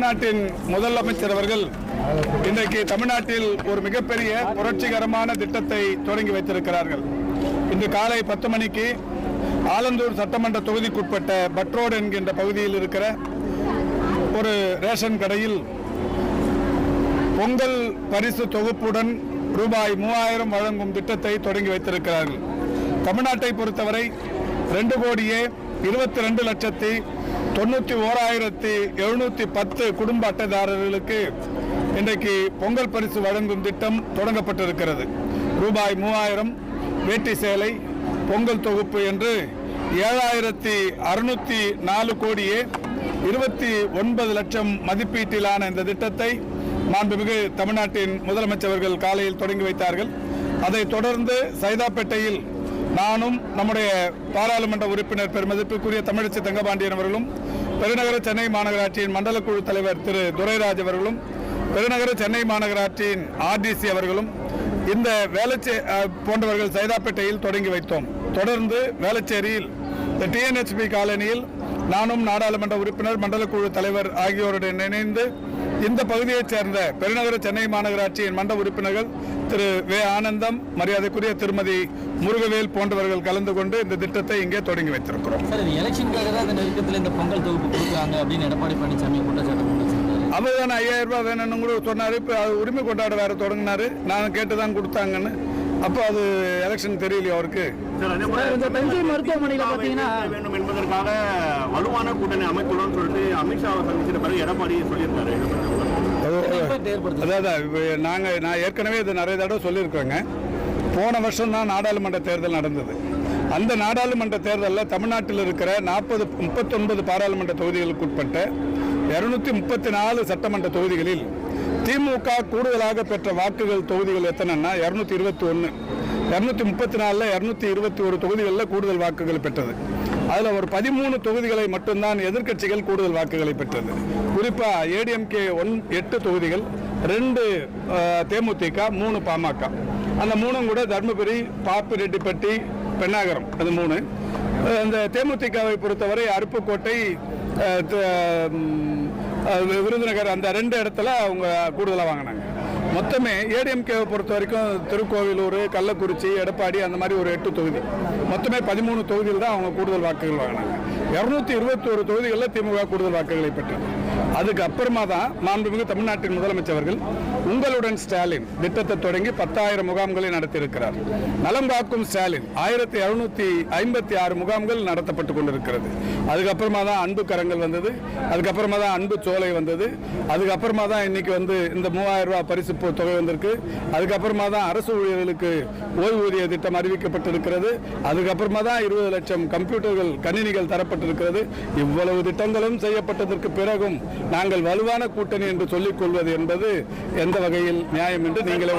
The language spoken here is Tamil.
நாட்டின் முதலமைச்சர் அவர்கள் இன்றைக்கு தமிழ்நாட்டில் ஒரு மிகப்பெரிய புரட்சிகரமான திட்டத்தை தொடங்கி வைத்திருக்கிறார்கள். இன்று காலை 10 மணிக்கு ஆலந்தூர் சட்டமன்ற தொகுதிக்குட்பட்ட பட்ரோடு என்கின்ற பகுதியில் இருக்கிற ஒரு ரேஷன் கடையில் பொங்கல் பரிசு தொகுப்புடன் ரூபாய் 3000 வழங்கும் திட்டத்தை தொடங்கி வைத்திருக்கிறார்கள். தமிழ்நாட்டை பொறுத்தவரை 2,22,91,710 குடும்ப அட்டைதாரர்களுக்கு இன்றைக்கு பொங்கல் பரிசு வழங்கும் திட்டம் தொடங்கப்பட்டிருக்கிறது. ரூபாய் 3000 வேட்டி சேலை பொங்கல் தொகுப்பு என்று 7,604 கோடியே 29 லட்சம் மதிப்பீட்டிலான இந்த திட்டத்தை மாண்புமிகு தமிழ்நாட்டின் முதலமைச்சர்கள் காலையில் தொடங்கி வைத்தார்கள். அதைத் தொடர்ந்து சைதாப்பேட்டையில் நானும் நம்முடைய பாராளுமன்ற உறுப்பினர் பெருமதிப்புக்குரிய தமிழச்சி தங்கபாண்டியன் அவர்களும், பெருநகர சென்னை மாநகராட்சியின் மண்டல குழு தலைவர் திரு துரைராஜ் அவர்களும், பெருநகர சென்னை மாநகராட்சியின் RDC அவர்களும் இந்த போன்றவர்கள் சைதாப்பேட்டையில் தொடங்கி வைத்தோம். தொடர்ந்து வேளச்சேரியில் TNHP காலனியில் நானும் நாடாளுமன்ற உறுப்பினர் மண்டல குழு தலைவர் ஆகியோருடன் இணைந்து இந்த பகுதியைச் சேர்ந்த பெருநகர சென்னை மாநகராட்சியின் மன்ற உறுப்பினர்கள் திரு ஆனந்தம், மரியாதைக்குரிய திருமதி முருகவேல் போன்றவர்கள் கலந்து கொண்டு இந்த திட்டத்தை இங்கே தொடங்கி வைத்திருக்கிறோம். இந்த பொங்கல் தொகுப்பு கொடுக்குறாங்க அப்படின்னு எடப்பாடி பழனிசாமி அவர் தான் 5000 ரூபாய் வேணும்னு கூட சொன்னார். இப்போ அது உரிமை கொண்டாட வேற தொடங்கினாரு. நான் கேட்டுதான் கொடுத்தாங்கன்னு. அப்போ அது எலெக்ஷன் தெரியலையே அவருக்கு. தஞ்சை மருத்துவமனையில் பார்த்தீங்கன்னா வேண்டும் என்பதற்காக வலுவான கூட்டணி அமைக்கணும்னு சொல்லிட்டு அமித்ஷாவை சந்திச்சிட்ட பிறகு எடப்பாடி சொல்லியிருக்காரு. அதாவது நான் ஏற்கனவே இது நிறைய தடவை சொல்லியிருக்கேங்க. போன வருஷம் தான் நாடாளுமன்ற தேர்தல் நடந்தது. அந்த நாடாளுமன்ற தேர்தலில் தமிழ்நாட்டில் இருக்கிற 39 பாராளுமன்ற தொகுதிகளுக்கு உட்பட்ட 234 சட்டமன்ற தொகுதிகளில் திமுக கூடுதலாக பெற்ற வாக்குகள் தொகுதிகள் எத்தனைன்னா 221. 234ல் 221 தொகுதிகளில் கூடுதல் வாக்குகள் பெற்றது. அதில் ஒரு 13 தொகுதிகளை மட்டும்தான் எதிர்க்கட்சிகள் கூடுதல் வாக்குகளை பெற்றது. குறிப்பாக ADMK 8 தொகுதிகள், 2 தேமுதிக, 3 பாமக. அந்த 3 கூட தர்மபுரி, பாப்பிரெட்டிப்பட்டி, பெண்ணாகரம், அது 3. இந்த தேமுதிகவை பொறுத்தவரை அருப்புக்கோட்டை, விருதுநகர், அந்த 2 இடத்துல அவங்க கூடுதலாக வாங்கினாங்க. மொத்தமே ADMKவை பொறுத்த வரைக்கும் திருக்கோவிலூர், கள்ளக்குறிச்சி, எடப்பாடி, அந்த மாதிரி ஒரு 8 தொகுதி, மொத்தமே 13 தொகுதியில் தான் அவங்க கூடுதல் வாக்குகள் வாங்கினாங்க. 221 தொகுதிகளில் திமுக கூடுதல் வாக்குகளை பெற்றது. அதுக்கு அப்புறமா தான் மாண்புமிகு தமிழ்நாட்டின் முதலமைச்சர்கள் உங்களுடன் ஸ்டாலின் திட்டத்தை தொடங்கி 10,000 முகாம்களை நடத்தியிருக்கிறார். நலம் காக்கும் ஸ்டாலின் 1,756 முகாம்கள் நடத்தப்பட்டு கொண்டிருக்கிறது. அதுக்கப்புறமா தான் அன்பு கரங்கள் வந்தது. அதுக்கப்புறமா தான் அன்பு சோலை வந்தது. அதுக்கப்புறமா தான் இன்னைக்கு இந்த 3000 ரூபாய் பரிசு தொகை வந்திருக்கு. அதுக்கப்புறமா தான் அரசு ஊழியர்களுக்கு ஓய்வூதிய திட்டம் அறிவிக்கப்பட்டிருக்கிறது. அதுக்கப்புறமா தான் 20 லட்சம் கம்ப்யூட்டர்கள், கணினிகள் தரப்பட்டிருக்கிறது. இவ்வளவு திட்டங்களும் செய்யப்பட்டதற்கு பிறகும் நாங்கள் வலுவான கூட்டணி என்று சொல்லிக் கொள்வது என்பது எந்த வகையில் நியாயம் என்று நீங்களே